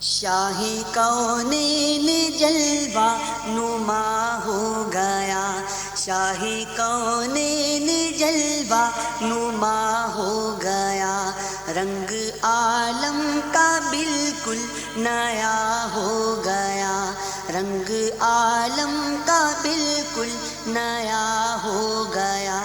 شاہ کونین جلوہ نما ہو گیا، شاہ کونین جلوہ نما ہو گیا، رنگ عالم کا بالکل نیا ہو گیا، رنگ عالم کا بالکل نیا ہو گیا،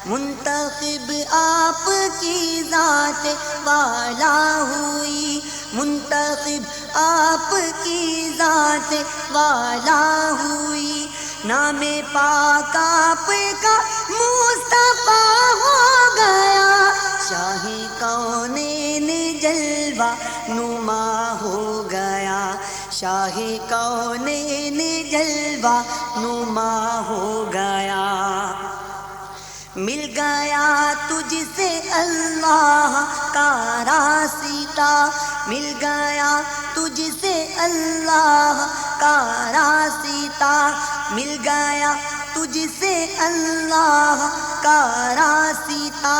منتخب آپ کی ذات والا ہوئی، منتخب آپ کی ذات والا ہوئی، نام پاک آپ کا مصطفیٰ ہو گیا، شاہ کونین جلوہ نما ہو گیا، شاہ کونین جلوہ نما ہو گیا، مل گیا تجھ سے اللہ کا راستہ، مل گیا تجھ سے اللہ کا راستہ، مل گیا تجھ سے اللہ کا راستہ،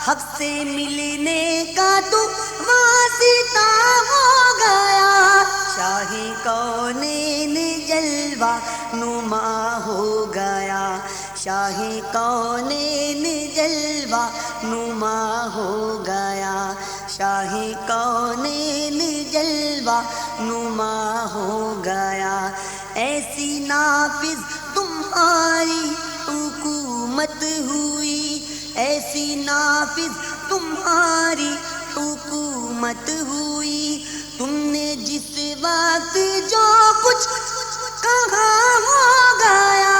حق سے ملنے کا تو واسطہ ہو گیا، شاہ کونین جلوہ نما ہو گیا، شاہ کونین جلوہ نما ہو گیا، شاہ کونین جلوہ نما ہو گیا، ایسی نافذ تمہاری حکومت ہوئی، ایسی نافذ تمہاری حکومت ہوئی، تم نے جس وقت جو کچھ کہا ہو گیا،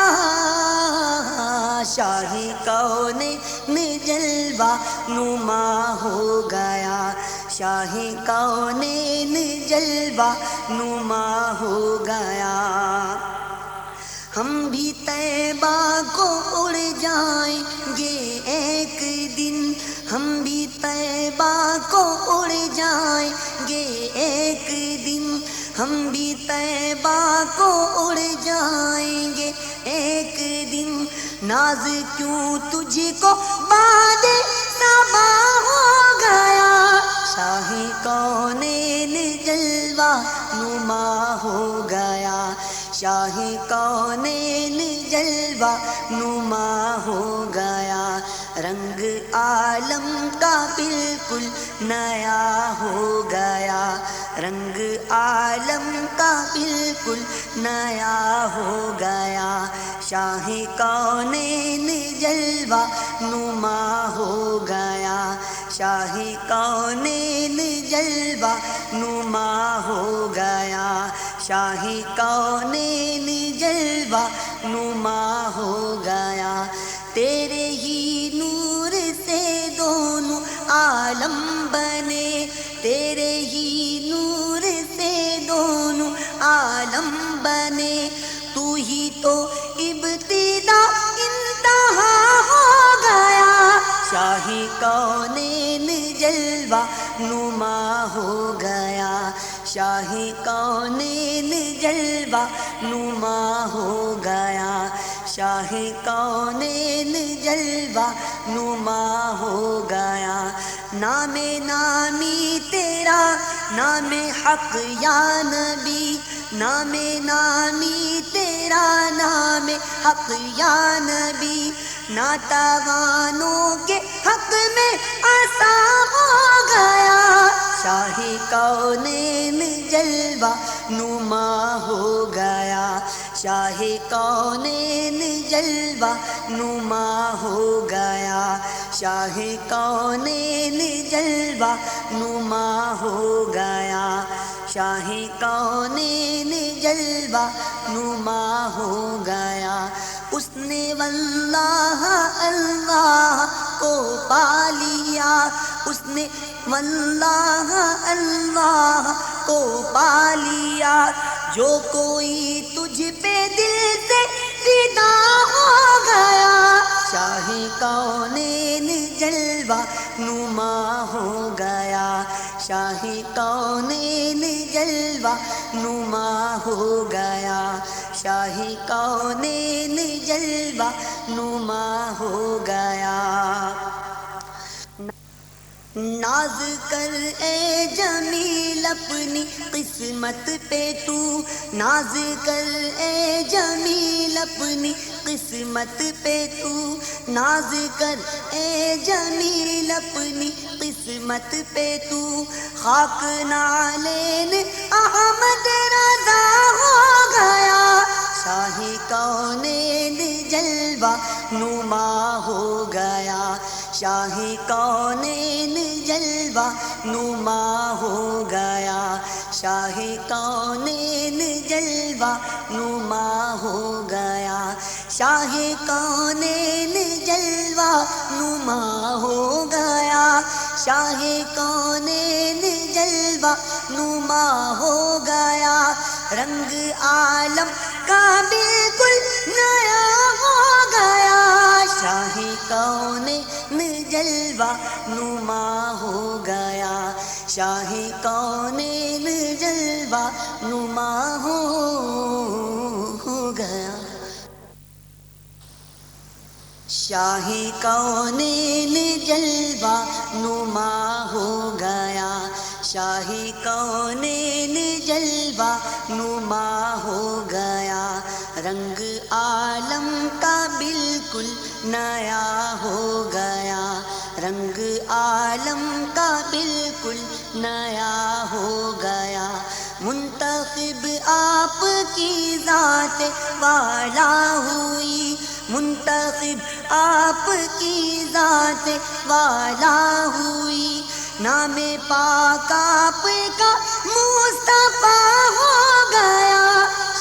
شاہ کونین جلوہ نما ہو گیا، شاہ کونین جلوہ نما ہو گیا، ہم بھی طیبہ کو اڑ جائیں گے ایک دن، ہم بھی طیبہ کو اڑ جائیں گے ایک دن، ہم بھی طیبہ کو اڑ جائیں گے ایک دن، ناز کیوں تجھ کو باد صبا ہو گیا، شاہ کونین جلوہ نما ہو گیا، شاہ کونین جلوہ نما ہو گیا، رنگ عالم کا بالکل نیا ہو گیا، رنگ عالم کا بالکل نیا ہو گیا، شاہ کونین جلوہ نما ہو گیا، شاہ کونین جلوہ نما ہو گیا، شاہ کونین جلوہ نما ہو گیا، تیرے ہی نور سے دونوں عالم بنے، تیرے ہی نور سے دونوں عالم بنے، تو ہی تو ابتدا انتہا ہو گیا، شاہ کونین جلوہ نما ہو گیا، شاہ کونین جلوہ نما ہو گیا، شاہ کونین جلوہ نما ہو گیا، نام نامی تیرا نام حق یا نبی، نام نامی تیرا نام حق یا نبی، ناتوانوں کے حق میں عصا ہو گیا، شاہ کونین جلوہ نما ہو گیا، شاہ کونین جلوہ نما ہو گیا، شاہ کونین جلوہ نما ہو گیا، شاہ کونین جلوہ نما ہو گیا، اس نے واللہ اللہ کو پا لیا، اس نے واللہ اللہ کو پا لیا، جو کوئی تجھ پہ دل سے فدا ہو گیا، شاہ کونین جلوہ نما ہو گیا، شاہ کونین جلوہ نما ہو گیا، شاہ کونین جلوہ نما ہو گیا، ناز کر اے جمیل اپنی قسمت پہ تو، ناز کر اے جمیل اپنی قسمت پہ تو، ناز کر اے جمیل اپنی قسمت پہ تو، خاک نالین احمد رضا ہو گیا، شاہ کونین جلوہ نما ہو گیا، شاہ کونین جلوہ نما ہو گیا، شاہ کونین جلوہ نما ہو گیا، شاہ کونین جلوہ نما ہو گیا، شاہ کونین جلوہ نما ہو گیا، رنگ عالم کا بالکل نیا ہو گیا، شاہ کونین جلوہ نما ہو گیا، شاہ کونین جلوہ نما ہو گیا، شاہ کونین جلوہ نما ہو گیا، شاہ کونین جلوہ نما ہو گیا، رنگ عالم کا بالکل نیا ہو گیا، رنگ عالم کا بالکل نیا ہو گیا، منتخب آپ کی ذات والا ہوئی، منتخب آپ کی ذات والا ہوئی، نام پاک آپ کا مصطفیٰ ہو گیا،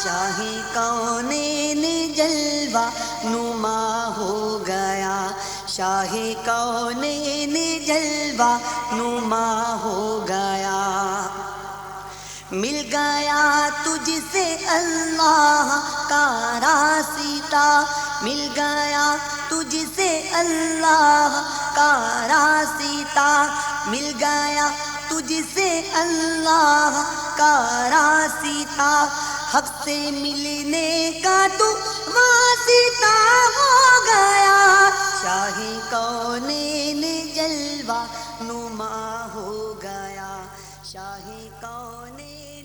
شاہ کونین جلوہ نما ہو گیا، شاہ کونین جلوہ نما ہو گیا، مل گیا تجھ سے اللہ کا راستہ، مل گیا تجھ سے اللہ کا راستہ، مل گیا تجھ سے اللہ کا راستہ، حق سے ملنے کا تو واسطہ ہو گیا، شاہ کونین جلوہ نما ہو گیا، شاہ کونین